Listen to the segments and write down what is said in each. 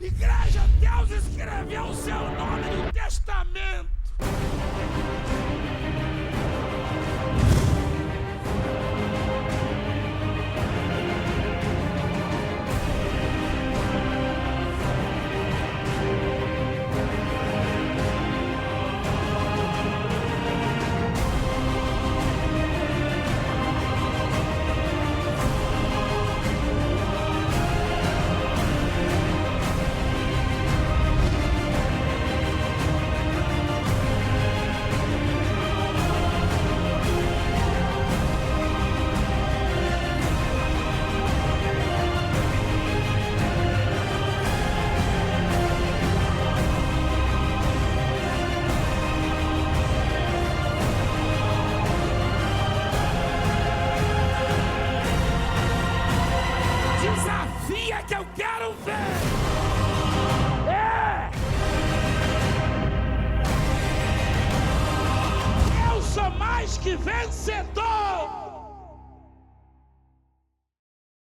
Igreja, Deus escreveu o seu nome no testamento. Desafia que eu quero ver. Eu sou mais que vencedor.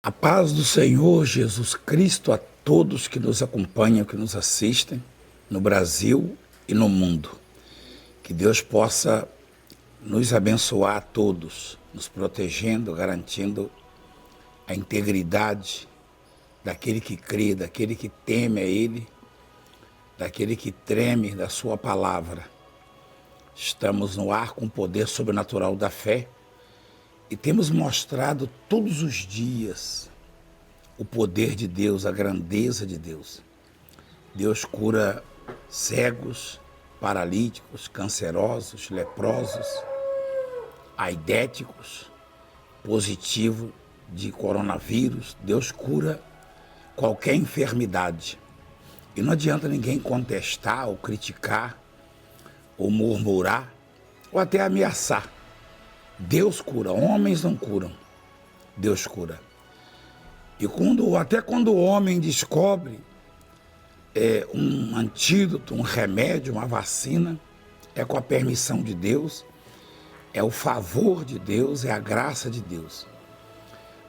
A paz do Senhor Jesus Cristo a todos que nos acompanham, que nos assistem, no Brasil e no mundo. Que Deus possa nos abençoar a todos, nos protegendo, garantindo a integridade daquele que crê, daquele que teme a Ele, daquele que treme da sua palavra. Estamos no ar com o poder sobrenatural da fé e temos mostrado todos os dias o poder de Deus, a grandeza de Deus. Deus cura cegos, paralíticos, cancerosos, leprosos, aidéticos, positivo de coronavírus. Deus cura qualquer enfermidade. E não adianta ninguém contestar ou criticar ou murmurar ou até ameaçar. Deus cura, homens não curam. Deus cura. E até quando o homem descobre um antídoto, um remédio, uma vacina, é com a permissão de Deus, é o favor de Deus, é a graça de Deus.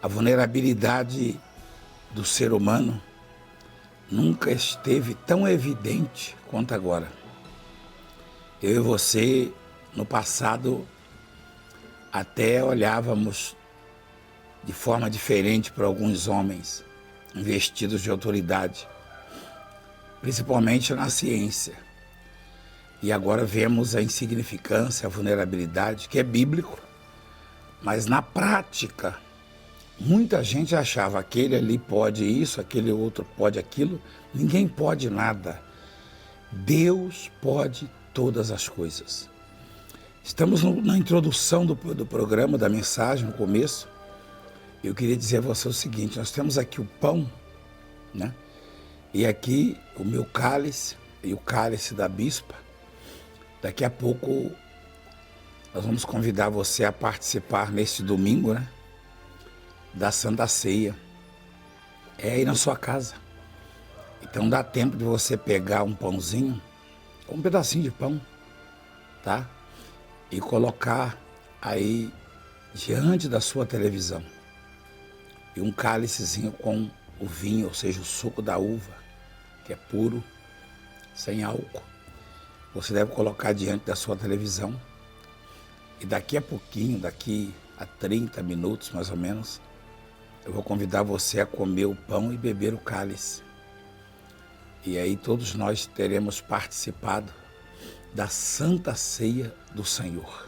A vulnerabilidade do ser humano nunca esteve tão evidente quanto agora. Eu e você, no passado, até olhávamos de forma diferente para alguns homens investidos de autoridade, principalmente na ciência. E agora vemos a insignificância, a vulnerabilidade, que é bíblico, mas na prática, muita gente achava aquele ali pode isso, aquele outro pode aquilo. Ninguém pode nada. Deus pode todas as coisas. Estamos na introdução do programa, da mensagem, no começo. Eu queria dizer a você o seguinte: nós temos aqui o pão, né? E aqui o meu cálice e o cálice da bispa. Daqui a pouco nós vamos convidar você a participar neste domingo, né, da Santa Ceia. É aí na sua casa. Então dá tempo de você pegar um pãozinho, um pedacinho de pão, tá? E colocar aí diante da sua televisão. E um cálicezinho com o vinho, ou seja, o suco da uva, que é puro, sem álcool. Você deve colocar diante da sua televisão. E daqui a pouquinho, daqui a 30 minutos mais ou menos, eu vou convidar você a comer o pão e beber o cálice. E aí todos nós teremos participado da Santa Ceia do Senhor,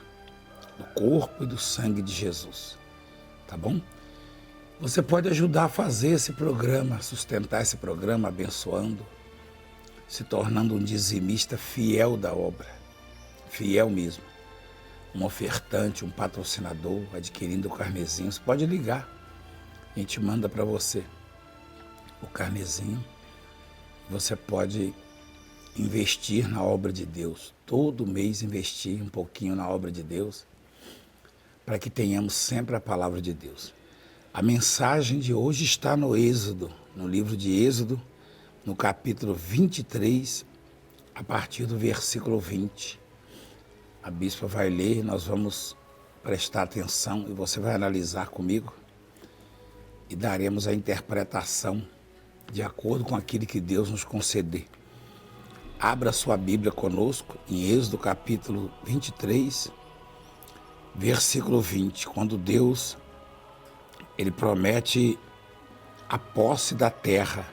do corpo e do sangue de Jesus. Tá bom? Você pode ajudar a fazer esse programa, a sustentar esse programa, abençoando, se tornando um dizimista fiel da obra, fiel mesmo, um ofertante, um patrocinador, adquirindo o carnezinho. Você pode ligar, a gente manda para você o carnezinho. Você pode investir na obra de Deus, todo mês investir um pouquinho na obra de Deus, para que tenhamos sempre a palavra de Deus. A mensagem de hoje está no Êxodo, no livro de Êxodo, no capítulo 23, a partir do versículo 20. A bispa vai ler, nós vamos prestar atenção e você vai analisar comigo e daremos a interpretação de acordo com aquilo que Deus nos conceder. Abra sua Bíblia conosco em Êxodo capítulo 23, versículo 20, quando Deus ele promete a posse da terra.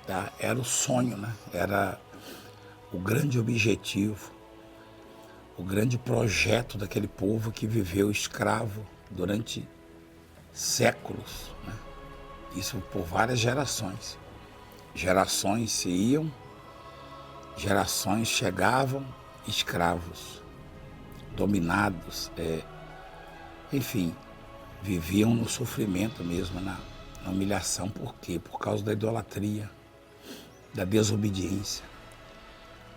Tá? Era o sonho, né? Era o grande objetivo, o grande projeto daquele povo que viveu escravo durante séculos, né? Isso por várias gerações. Gerações se iam, gerações chegavam, escravos, dominados, enfim, viviam no sofrimento mesmo, na humilhação. Por quê? Por causa da idolatria, da desobediência.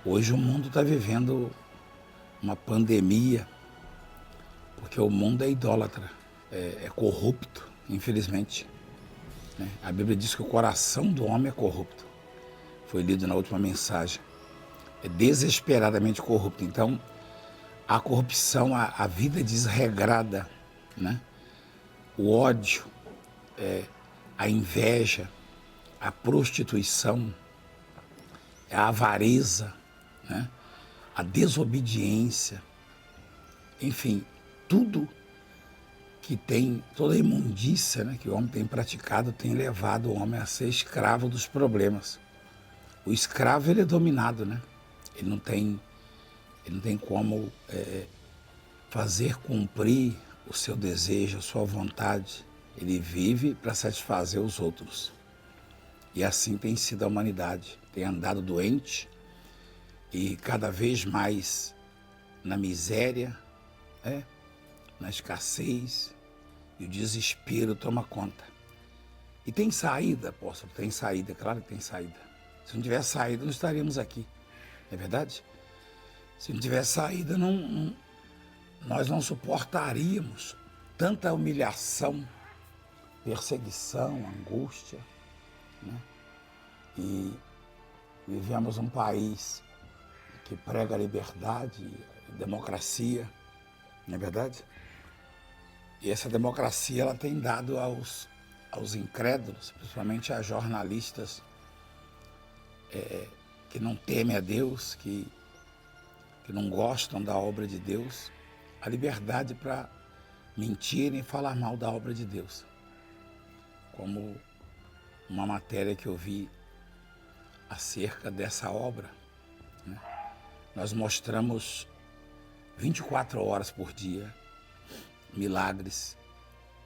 Hoje o mundo está vivendo uma pandemia, porque o mundo é idólatra, é corrupto, infelizmente. Né? A Bíblia diz que o coração do homem é corrupto. Foi lido na última mensagem. É desesperadamente corrupto. Então, a corrupção, a vida desregrada, né? O ódio, a inveja, a prostituição, a avareza, né? A desobediência, enfim, tudo que tem, toda a imundícia, né, que o homem tem praticado tem levado o homem a ser escravo dos problemas. O escravo, ele é dominado, né? Ele não tem como fazer cumprir o seu desejo, a sua vontade. Ele vive para satisfazer os outros. E assim tem sido a humanidade. Tem andado doente e cada vez mais na miséria, na escassez, e o desespero toma conta. E tem saída, apóstolo? Tem saída, claro que tem saída. Se não tivesse saída, não estaríamos aqui, não é verdade? Se não tivesse saída, nós não suportaríamos tanta humilhação, perseguição, angústia, né? E vivemos um país que prega liberdade, democracia, não é verdade? E essa democracia ela tem dado aos incrédulos, principalmente a jornalistas que não temem a Deus, que não gostam da obra de Deus, a liberdade para mentirem e falar mal da obra de Deus. Como uma matéria que eu vi acerca dessa obra, né? Nós mostramos 24 horas por dia milagres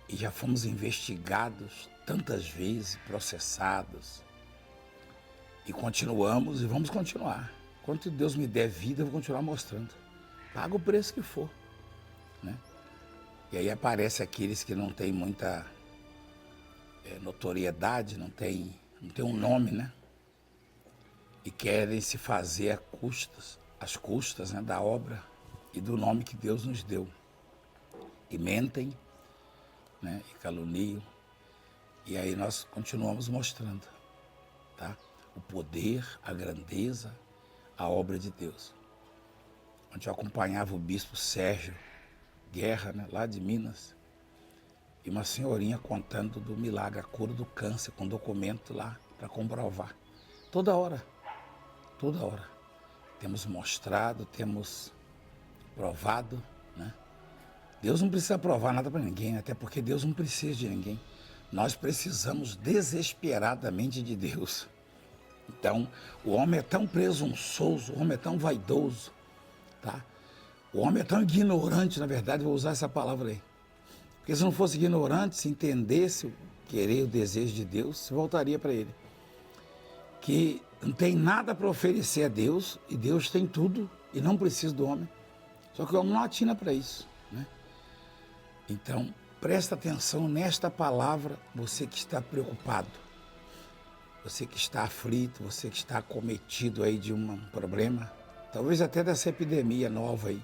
e já fomos investigados tantas vezes, processados, e continuamos e vamos continuar. Quanto Deus me der vida, eu vou continuar mostrando. Paga o preço que for, né? E aí aparece aqueles que não têm muita notoriedade, não tem um nome, né? E querem se fazer às custas, né, da obra e do nome que Deus nos deu. E mentem, né, e caluniam. E aí nós continuamos mostrando, tá? O poder, a grandeza, a obra de Deus. Onde eu acompanhava o bispo Sérgio Guerra, né, lá de Minas, e uma senhorinha contando do milagre, a cura do câncer, com documento lá para comprovar. Toda hora. Temos mostrado, temos provado, né? Deus não precisa provar nada para ninguém, até porque Deus não precisa de ninguém. Nós precisamos desesperadamente de Deus. Então, o homem é tão presunçoso, o homem é tão vaidoso, tá? O homem é tão ignorante, na verdade, vou usar essa palavra aí. Porque se não fosse ignorante, se entendesse o querer, o desejo de Deus, se voltaria para ele. Que não tem nada para oferecer a Deus, e Deus tem tudo, e não precisa do homem. Só que o homem não atina para isso, né? Então, presta atenção nesta palavra, você que está preocupado, você que está aflito, você que está acometido aí de um problema, talvez até dessa epidemia nova aí.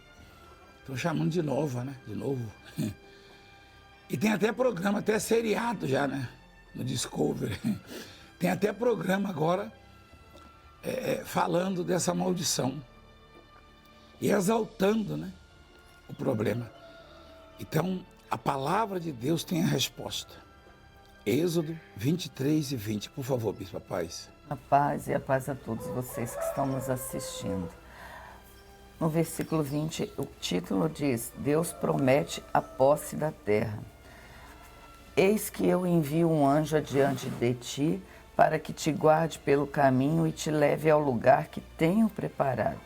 Estão chamando de nova, né? De novo. E tem até programa, até seriado já, né? No Discovery. Tem até programa agora falando dessa maldição e exaltando, né, o problema. Então, a palavra de Deus tem a resposta. Êxodo 23:20. Por favor, Bispa Paz. A paz e a paz a todos vocês que estão nos assistindo. No versículo 20, o título diz: Deus promete a posse da terra. Eis que eu envio um anjo adiante de ti, para que te guarde pelo caminho e te leve ao lugar que tenho preparado.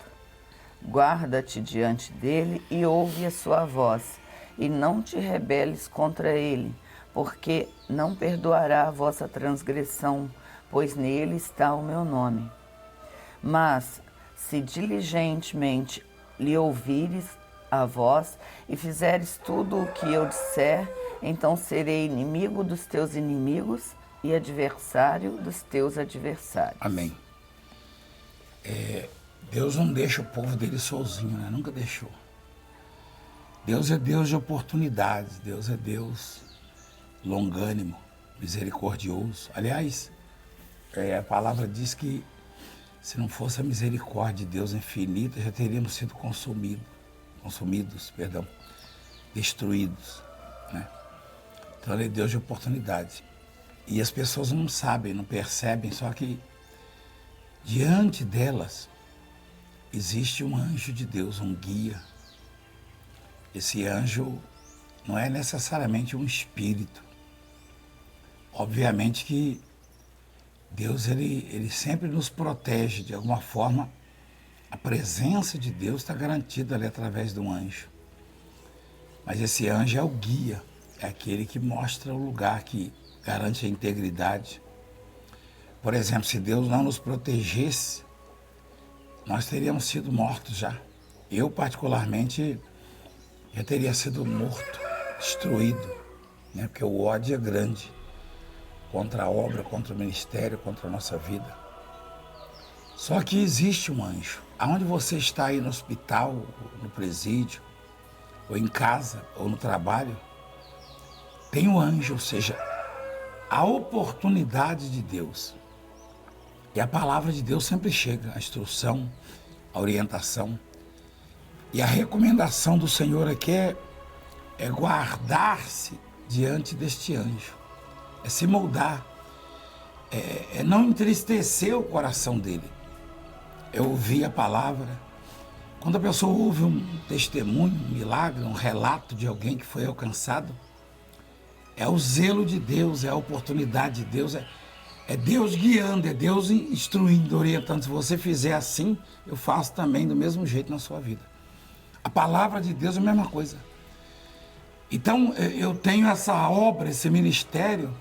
Guarda-te diante dele e ouve a sua voz, e não te rebeles contra ele, porque não perdoará a vossa transgressão, pois nele está o meu nome. Mas, se diligentemente lhe ouvires a voz e fizeres tudo o que eu disser, então serei inimigo dos teus inimigos e adversário dos teus adversários. Amém. Deus não deixa o povo dele sozinho, né? Nunca deixou. Deus é Deus de oportunidades, Deus é Deus longânimo, misericordioso. Aliás, a palavra diz que se não fosse a misericórdia de Deus infinita, já teríamos sido destruídos, né? Então ele é Deus de oportunidade. E as pessoas não sabem, não percebem, só que diante delas existe um anjo de Deus, um guia. Esse anjo não é necessariamente um espírito. Obviamente que Deus ele sempre nos protege de alguma forma. A presença de Deus está garantida ali através de um anjo. Mas esse anjo é o guia, é aquele que mostra o lugar, que garante a integridade. Por exemplo, se Deus não nos protegesse, nós teríamos sido mortos já. Eu, particularmente, já teria sido morto, destruído, né? Porque o ódio é grande contra a obra, contra o ministério, contra a nossa vida. Só que existe um anjo. Aonde você está aí no hospital, no presídio, ou em casa, ou no trabalho, tem um anjo, ou seja, a oportunidade de Deus. E a palavra de Deus sempre chega, a instrução, a orientação. E a recomendação do Senhor aqui é guardar-se diante deste anjo. É se moldar, é não entristecer o coração dele. É ouvir a palavra. Quando a pessoa ouve um testemunho, um milagre, um relato de alguém que foi alcançado, é o zelo de Deus, é a oportunidade de Deus, é Deus guiando, é Deus instruindo, orientando. Se você fizer assim, eu faço também do mesmo jeito na sua vida. A palavra de Deus é a mesma coisa. Então, eu tenho essa obra, esse ministério,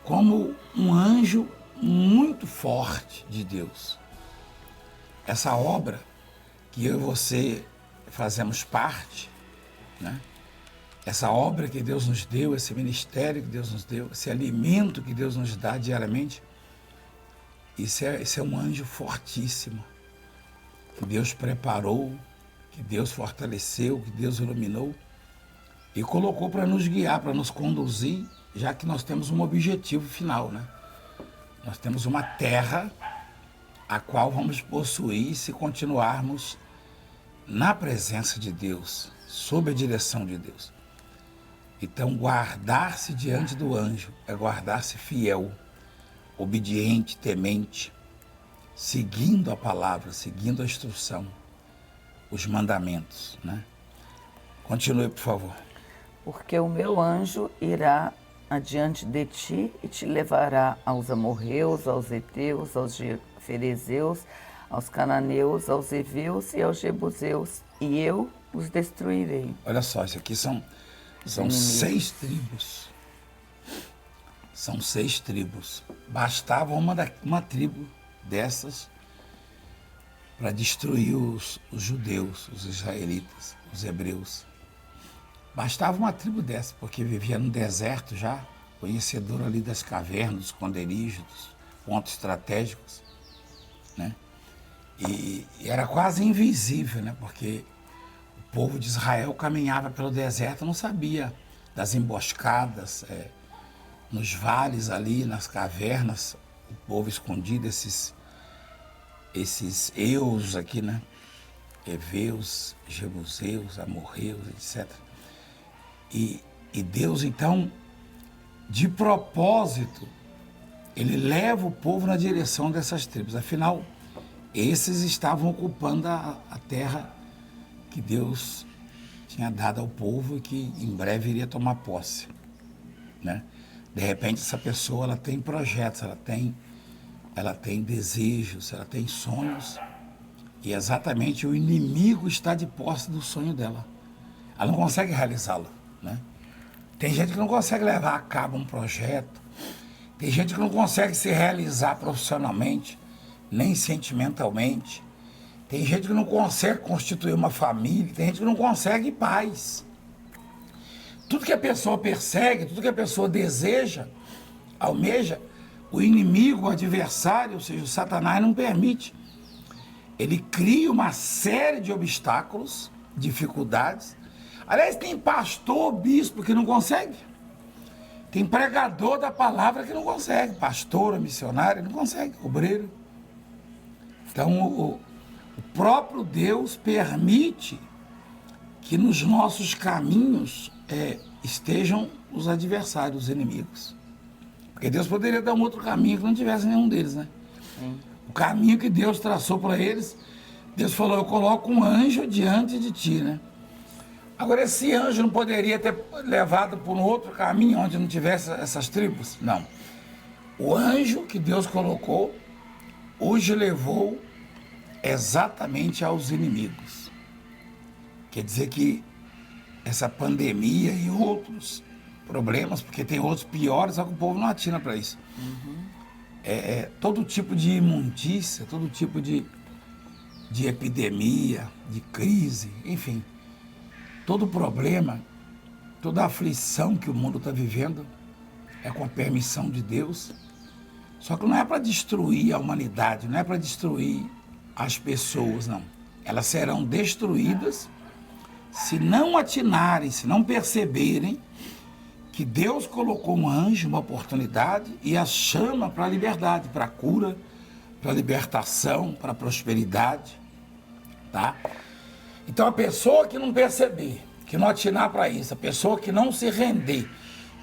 como um anjo muito forte de Deus. Essa obra que eu e você fazemos parte, né? Essa obra que Deus nos deu, esse ministério que Deus nos deu, esse alimento que Deus nos dá diariamente, isso é um anjo fortíssimo, que Deus preparou, que Deus fortaleceu, que Deus iluminou e colocou para nos guiar, para nos conduzir, já que nós temos um objetivo final, né? Nós temos uma terra a qual vamos possuir se continuarmos na presença de Deus, sob a direção de Deus. Então, guardar-se diante do anjo é guardar-se fiel, obediente, temente, seguindo a palavra, seguindo a instrução, os mandamentos, né? Continue, por favor. Porque o meu anjo irá adiante de ti e te levará aos amorreus, aos heteus, aos ferezeus, aos cananeus, aos heveus e aos jebuseus, e eu os destruirei. Olha só, isso aqui são 6 tribos. São 6 tribos. Bastava uma tribo dessas para destruir os judeus, os israelitas, os hebreus. Bastava uma tribo dessa, porque vivia no deserto já, conhecedor ali das cavernas, dos esconderijos, dos pontos estratégicos, né? E era quase invisível, né? Porque o povo de Israel caminhava pelo deserto, não sabia das emboscadas, nos vales ali, nas cavernas, o povo escondido, esses eus aqui, né? Heveus, jebuseus, amorreus, etc. E Deus, então, de propósito, ele leva o povo na direção dessas tribos. Afinal, esses estavam ocupando a terra que Deus tinha dado ao povo e que em breve iria tomar posse, né? De repente, essa pessoa ela tem projetos, ela tem desejos, ela tem sonhos, e exatamente o inimigo está de posse do sonho dela. Ela não consegue realizá-lo, né? Tem gente que não consegue levar a cabo um projeto, tem gente que não consegue se realizar profissionalmente, nem sentimentalmente, tem gente que não consegue constituir uma família, tem gente que não consegue paz. Tudo que a pessoa persegue, tudo que a pessoa deseja, almeja, o inimigo, o adversário, ou seja, o Satanás não permite. Ele cria uma série de obstáculos, dificuldades. Aliás, tem pastor, bispo que não consegue. Tem pregador da palavra que não consegue. Pastor, missionário, não consegue. Obreiro. Então, o próprio Deus permite que nos nossos caminhos estejam os adversários, os inimigos. Porque Deus poderia dar um outro caminho que não tivesse nenhum deles, né? Sim. O caminho que Deus traçou para eles, Deus falou, eu coloco um anjo diante de ti, né? Agora, esse anjo não poderia ter levado por um outro caminho onde não tivesse essas tribos? Não. O anjo que Deus colocou, hoje levou exatamente aos inimigos. Quer dizer que essa pandemia e outros problemas, porque tem outros piores, só que o povo não atina para isso. Todo tipo de imundícia, todo tipo de epidemia, de crise, enfim. Todo problema, toda aflição que o mundo está vivendo é com a permissão de Deus. Só que não é para destruir a humanidade, não é para destruir as pessoas, não. Elas serão destruídas se não atinarem, se não perceberem que Deus colocou um anjo, uma oportunidade, e a chama para a liberdade, para a cura, para a libertação, para a prosperidade, tá? Então a pessoa que não perceber, que não atinar para isso, a pessoa que não se render,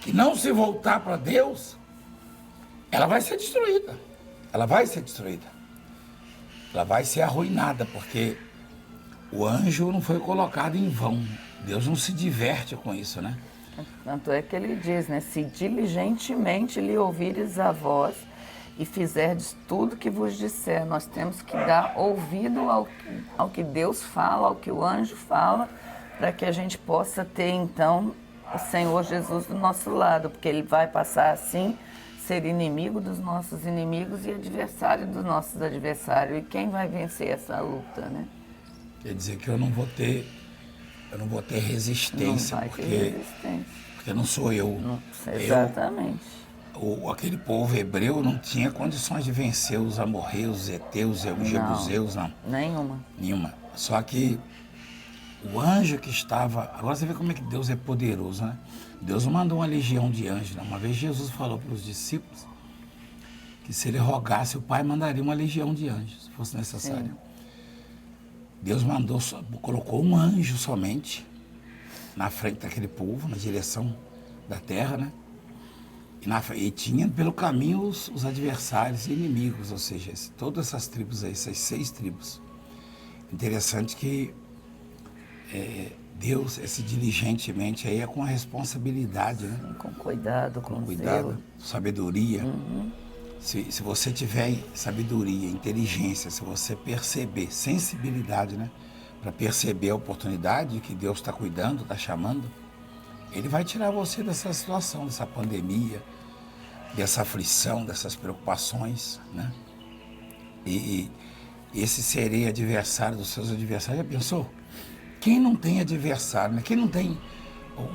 que não se voltar para Deus, ela vai ser destruída. Ela vai ser destruída. Ela vai ser arruinada, porque o anjo não foi colocado em vão. Deus não se diverte com isso, né? Tanto é que ele diz, né? Se diligentemente lhe ouvires a voz e fizerdes tudo que vos disser, nós temos que dar ouvido ao que Deus fala, ao que o anjo fala, para que a gente possa ter, então, o Senhor Jesus do nosso lado, porque ele vai passar, assim, ser inimigo dos nossos inimigos e adversário dos nossos adversários. E quem vai vencer essa luta, né? Quer dizer que eu não vou ter resistência, não vai porque, ter resistência. Porque não sou eu. Não, exatamente. Aquele povo hebreu não tinha condições de vencer os amorreus, os heteus, os jebuseus, não. Nenhuma. Só que o anjo que estava... Agora você vê como é que Deus é poderoso, né? Deus não mandou uma legião de anjos, não. Uma vez Jesus falou para os discípulos que se ele rogasse, o Pai mandaria uma legião de anjos, se fosse necessário. Sim. Deus colocou um anjo somente na frente daquele povo, na direção da terra, né? E tinha pelo caminho os adversários e inimigos, ou seja, todas essas tribos aí, essas 6 tribos. Interessante que Deus, esse diligentemente aí é com a responsabilidade, né? Com cuidado, com cuidado, zelo. Sabedoria. Se você tiver sabedoria, inteligência, se você perceber, sensibilidade, né? Para perceber a oportunidade que Deus está cuidando, está chamando, Ele vai tirar você dessa situação, dessa pandemia, dessa aflição, dessas preocupações, né? E esse seria adversário dos seus adversários. Já pensou? Quem não tem adversário, né? Quem não tem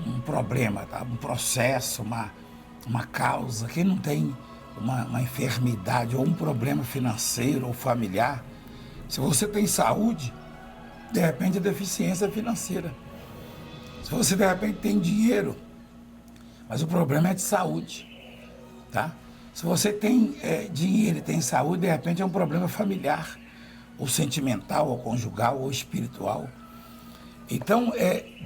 um problema, tá? Um processo, uma causa, quem não tem uma enfermidade ou um problema financeiro ou familiar, se você tem saúde, de repente é deficiência financeira. Se você de repente tem dinheiro, mas o problema é de saúde, tá? Se você tem dinheiro e tem saúde, de repente é um problema familiar, ou sentimental, ou conjugal, ou espiritual. Então,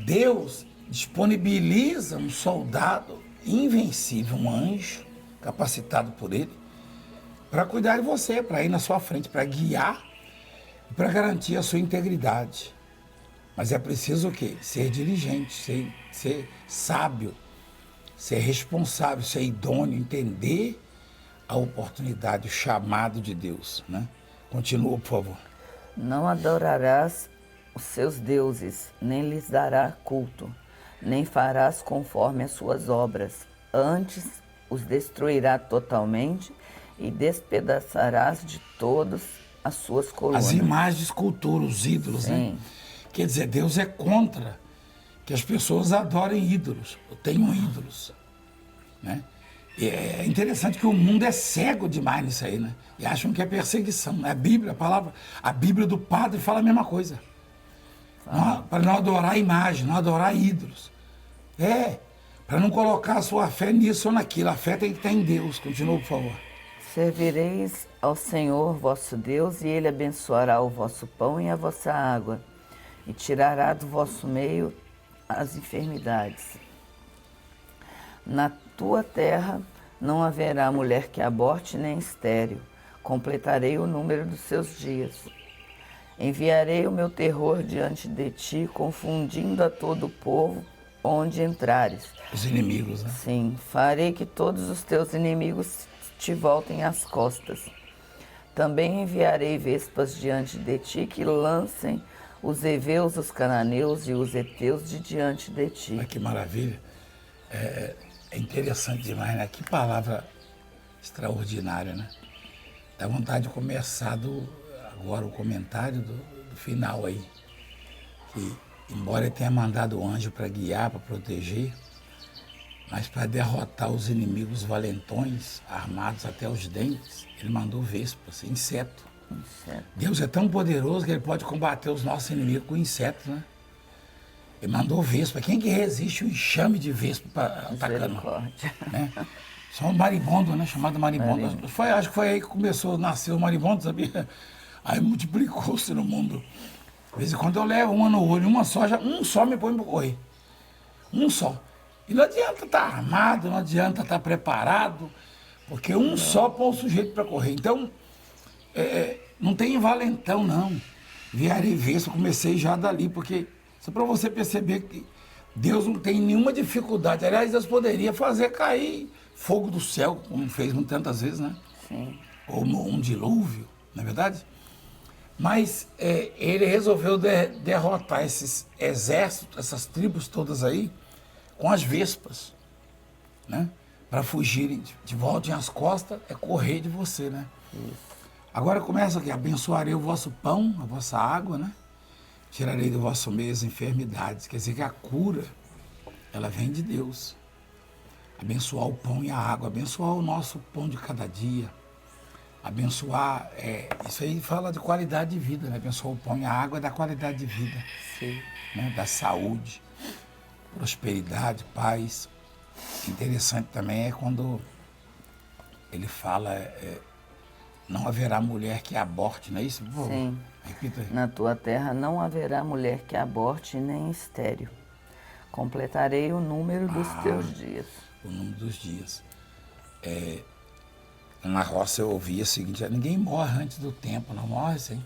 Deus disponibiliza um soldado invencível, um anjo capacitado por ele para cuidar de você, para ir na sua frente, para guiar e para garantir a sua integridade. Mas é preciso o quê? Ser diligente, ser sábio, ser responsável, ser idôneo, entender a oportunidade, o chamado de Deus, né? Continua, por favor. Não adorarás os seus deuses, nem lhes dará culto, nem farás conforme as suas obras. Antes os destruirá totalmente e despedaçarás de todas as suas colunas. As imagens de escultura, os ídolos, Sim. né? Quer dizer, Deus é contra que as pessoas adorem ídolos, ou tenham ídolos, né? E é interessante que o mundo é cego demais nisso aí, né? E acham que é perseguição. A Bíblia, a Bíblia do padre fala a mesma coisa. Para não adorar a imagem, não adorar ídolos. Para não colocar a sua fé nisso ou naquilo. A fé tem que estar em Deus. Continua, por favor. Servireis ao Senhor vosso Deus, e Ele abençoará o vosso pão e a vossa água, e tirará do vosso meio as enfermidades. Na tua terra não haverá mulher que aborte nem estéril. Completarei o número dos seus dias. Enviarei o meu terror diante de ti, confundindo a todo o povo onde entrares. Os inimigos, né? Sim, farei que todos os teus inimigos te voltem às costas. Também enviarei vespas diante de ti, que lancem os heveus, os cananeus e os heteus de diante de ti. Olha que maravilha. É interessante demais, né? Que palavra extraordinária, né? Dá vontade de começar agora o comentário do final aí. Que, embora ele tenha mandado o anjo para guiar, para proteger, mas para derrotar os inimigos valentões, armados até os dentes, ele mandou vespas, inseto. Deus é tão poderoso que ele pode combater os nossos inimigos com insetos, né? Ele mandou vespa. Quem que resiste o enxame de vespa para atacando? Né? São maribondo, né? Chamado maribondo. Acho que foi aí que começou, nasceu o maribondo, sabia? Aí multiplicou-se no mundo. De vez em quando eu levo uma no olho, um só me põe para correr. Um só. E não adianta estar armado, não adianta estar preparado, porque um só põe o sujeito para correr. Então, não tem valentão, não. Enviarei vespa, comecei já dali, porque só para você perceber que Deus não tem nenhuma dificuldade. Aliás, Deus poderia fazer cair fogo do céu, como fez tantas vezes, né? Sim. Ou um dilúvio, não é verdade? Mas ele resolveu derrotar esses exércitos, essas tribos todas aí, com as vespas, né? Para fugirem, de volta às costas, é correr de você, né? Isso. Agora começa aqui, abençoarei o vosso pão, a vossa água, né? Tirarei do vosso meio as enfermidades. Quer dizer que a cura, ela vem de Deus. Abençoar o pão e a água, abençoar o nosso pão de cada dia. Abençoar, isso aí fala de qualidade de vida, né? Abençoar o pão e a água é da qualidade de vida. Sim. Né? Da saúde, prosperidade, paz. Interessante também é quando ele fala, não haverá mulher que aborte, não é isso? Pô, sim. Repita aí. Na tua terra não haverá mulher que aborte nem estéril. Completarei o número dos teus dias. O número dos dias. Na roça eu ouvia o seguinte, ninguém morre antes do tempo, não morre sim.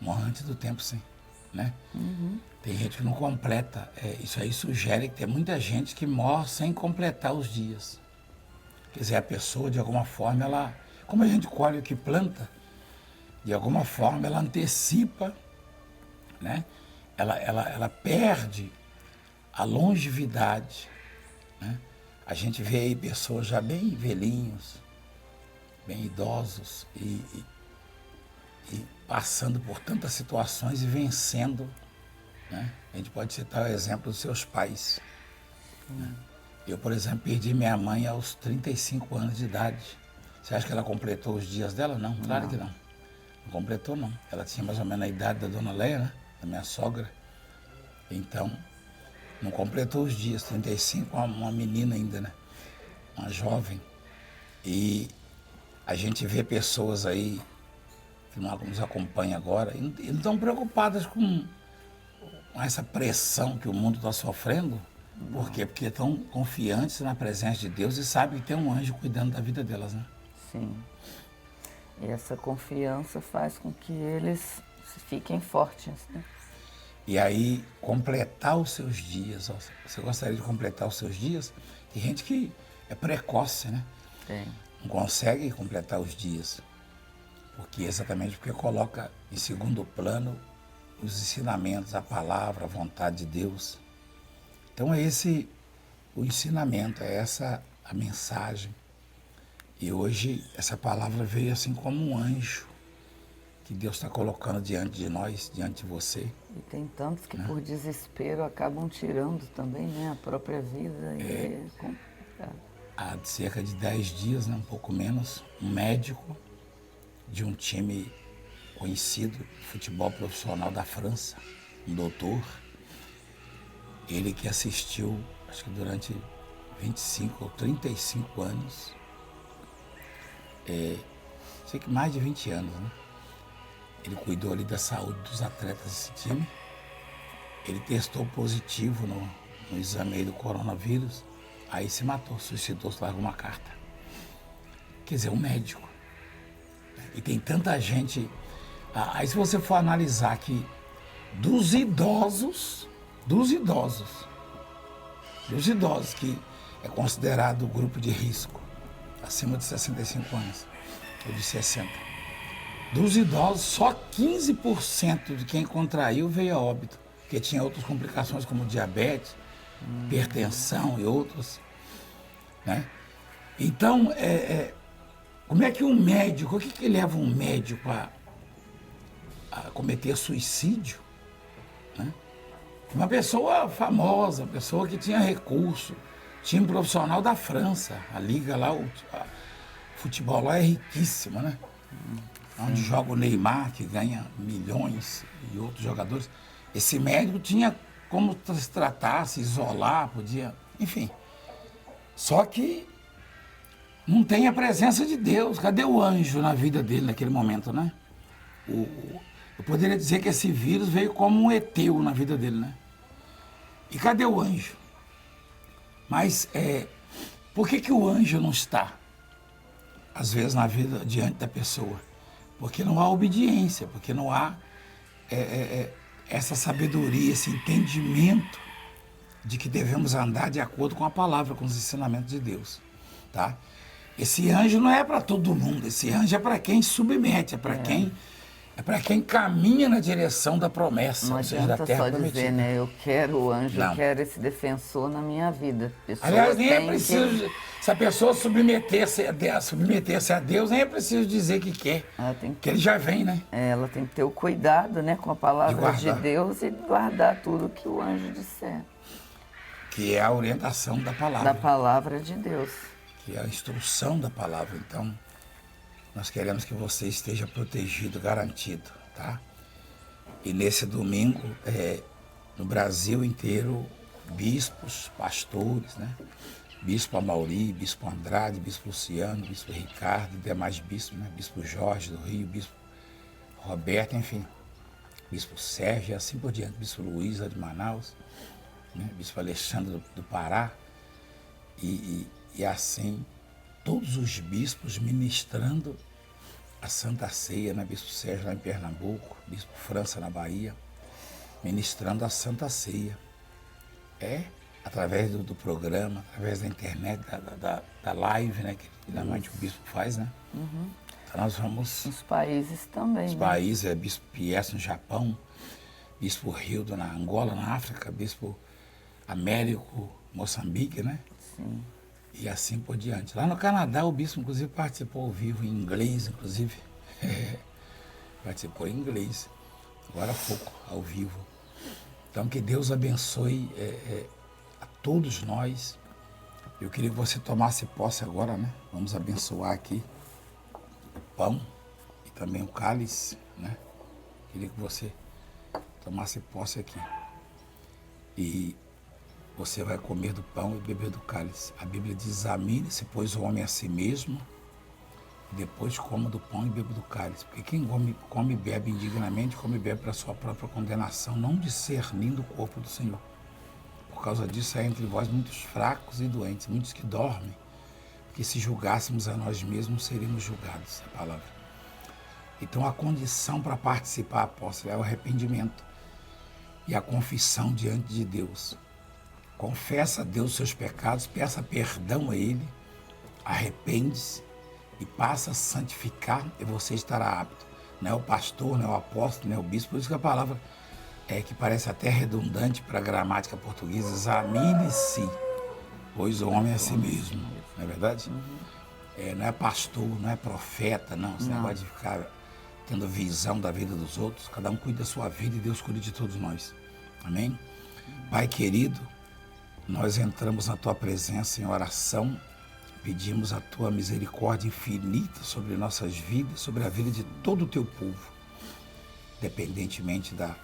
Morre antes do tempo sim, né? Uhum. Tem gente que não completa, isso aí sugere que tem muita gente que morre sem completar os dias. Quer dizer, a pessoa de alguma forma, como a gente colhe o que planta, de alguma forma ela antecipa, né? Ela perde a longevidade, né? A gente vê aí pessoas já bem velhinhos, bem idosos e passando por tantas situações e vencendo, né? A gente pode citar o exemplo dos seus pais. Né? Eu, por exemplo, perdi minha mãe aos 35 anos de idade. Você acha que ela completou os dias dela? Não, claro que não. Não completou, não. Ela tinha mais ou menos a idade da dona Leia, né? Da minha sogra. Então, não completou os dias. 35, uma menina ainda, né? Uma jovem. E a gente vê pessoas aí que nos acompanham agora e não estão preocupadas com essa pressão que o mundo está sofrendo, Por quê? Porque estão confiantes na presença de Deus e sabem que tem um anjo cuidando da vida delas, né? Sim. E essa confiança faz com que eles fiquem fortes, né? E aí, completar os seus dias. Ó, você gostaria de completar os seus dias? Tem gente que é precoce, né? Tem. Não consegue completar os dias. Exatamente porque coloca em segundo plano os ensinamentos, a palavra, a vontade de Deus. Então é esse o ensinamento, é essa a mensagem. E hoje essa palavra veio assim como um anjo que Deus está colocando diante de nós, diante de você. E tem tantos que por desespero acabam tirando também, né, a própria vida. E é complicado. Há cerca de 10 dias, né, um pouco menos, um médico de um time conhecido de futebol profissional da França, um doutor, ele que assistiu, acho que durante 25 ou 35 anos, sei que mais de 20 anos, né? Ele cuidou ali da saúde dos atletas desse time. Ele testou positivo no exame aí do coronavírus, aí se matou, suicidou-se, largou uma carta. Quer dizer, um médico. E tem tanta gente. Aí se você for analisar que dos idosos que é considerado o grupo de risco, acima de 65 anos, ou de 60. Dos idosos, só 15% de quem contraiu veio a óbito, porque tinha outras complicações como diabetes, hipertensão e outros, né? Então, como é que um médico, o que leva um médico a cometer suicídio, né? Uma pessoa famosa, uma pessoa que tinha recurso, time profissional da França, a liga lá, o futebol lá é riquíssimo, né? Onde joga o Neymar, que ganha milhões, e outros jogadores. Esse médico tinha como se tratar, se isolar, podia, enfim. Só que não tem a presença de Deus. Cadê o anjo na vida dele naquele momento, né? Eu poderia dizer que esse vírus veio como um eteu na vida dele, né? E cadê o anjo? Mas por que o anjo não está, às vezes, na vida diante da pessoa? Porque não há obediência, porque não há essa sabedoria, esse entendimento de que devemos andar de acordo com a palavra, com os ensinamentos de Deus, tá? Esse anjo não é para todo mundo, esse anjo é para quem submete, é para quem caminha na direção da promessa, Não ou seja, da adianta terra só prometida. dizer, né? Eu quero o anjo, Não. eu quero esse defensor na minha vida. Pessoas Aliás, nem é têm preciso, se a pessoa submeter-se a Deus, nem é preciso dizer que quer, que ele já vem, né? Ela tem que ter o cuidado, né, com a palavra de guardar. Deus e guardar tudo que o anjo disser. Que é a orientação da palavra. Da palavra de Deus. Que é a instrução da palavra. Então, nós queremos que você esteja protegido, garantido, tá? E nesse domingo, no Brasil inteiro, bispos, pastores, né? Bispo Amauri, Bispo Andrade, Bispo Luciano, Bispo Ricardo, e demais bispos, né? Bispo Jorge do Rio, Bispo Roberto, enfim, Bispo Sérgio e assim por diante, Bispo Luiz lá de Manaus, né? Bispo Alexandre do Pará, e assim, todos os bispos ministrando a Santa Ceia, né? Bispo Sérgio lá em Pernambuco, Bispo França na Bahia, ministrando a Santa Ceia. Através do programa, através da internet, da live, né? Que geralmente o bispo faz, né? Uhum. Então nós vamos... Os países também, Os países, Bispo Pies no Japão, Bispo Rildo na Angola, na África, Bispo Américo, Moçambique, né? Sim. E assim por diante. Lá no Canadá, o bispo, inclusive, participou ao vivo, em inglês, inclusive. Participou em inglês, agora há pouco, ao vivo. Então, que Deus abençoe a todos nós. Eu queria que você tomasse posse agora, né? Vamos abençoar aqui o pão e também o cálice, né? Queria que você tomasse posse aqui. E você vai comer do pão e beber do cálice. A Bíblia diz: examine-se, pois, o homem a si mesmo, e depois coma do pão e beba do cálice. Porque quem come e bebe indignamente, come e bebe para a sua própria condenação, não discernindo o corpo do Senhor. Por causa disso há entre vós muitos fracos e doentes, muitos que dormem, porque se julgássemos a nós mesmos, seríamos julgados, a palavra. Então a condição para participar, apóstolo, é o arrependimento e a confissão diante de Deus. Confessa a Deus os seus pecados, peça perdão a Ele, arrepende-se e passa a santificar e você estará apto. Não é o pastor, não é o apóstolo, não é o bispo, por isso que a palavra que parece até redundante para a gramática portuguesa, examine-se, pois o homem é a si mesmo, não é verdade? Não é pastor, não é profeta, não, esse negócio de ficar tendo visão da vida dos outros, cada um cuida da sua vida e Deus cuida de todos nós, amém? Pai querido, nós entramos na Tua presença em oração, pedimos a Tua misericórdia infinita sobre nossas vidas, sobre a vida de todo o Teu povo, independentemente da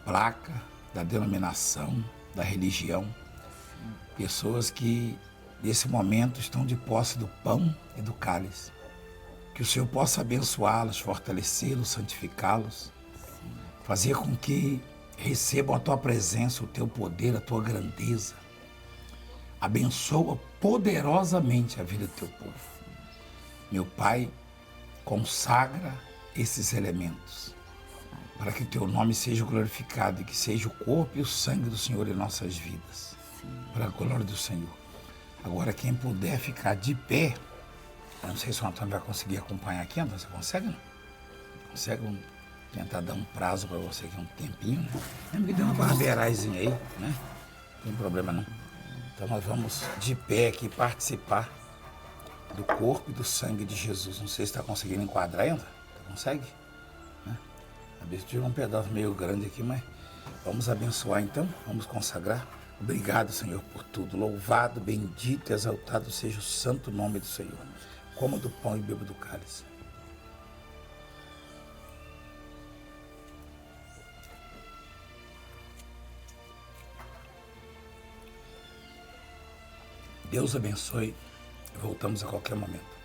placa, da denominação, da religião. Pessoas que, nesse momento, estão de posse do pão e do cálice. Que o Senhor possa abençoá-los, fortalecê-los, santificá-los, fazer com que recebam a Tua presença, o Teu poder, a Tua grandeza. Abençoa poderosamente a vida do Teu povo. Meu Pai, consagra esses elementos para que o Teu nome seja glorificado e que seja o corpo e o sangue do Senhor em nossas vidas, para a glória do Senhor. Agora, quem puder ficar de pé, eu não sei se o Antônio vai conseguir acompanhar aqui, Antônio, você consegue, não? Consegue tentar dar um prazo para você aqui, um tempinho, né? Lembra que deu uma barbeiraizinha aí, né? Não tem problema não. Então nós vamos de pé aqui participar do corpo e do sangue de Jesus. Não sei se está conseguindo enquadrar ainda. Consegue? A vez tirou um pedaço meio grande aqui, mas vamos abençoar então, vamos consagrar. Obrigado, Senhor, por tudo. Louvado, bendito e exaltado seja o santo nome do Senhor. Coma do pão e beba do cálice. Deus abençoe e voltamos a qualquer momento.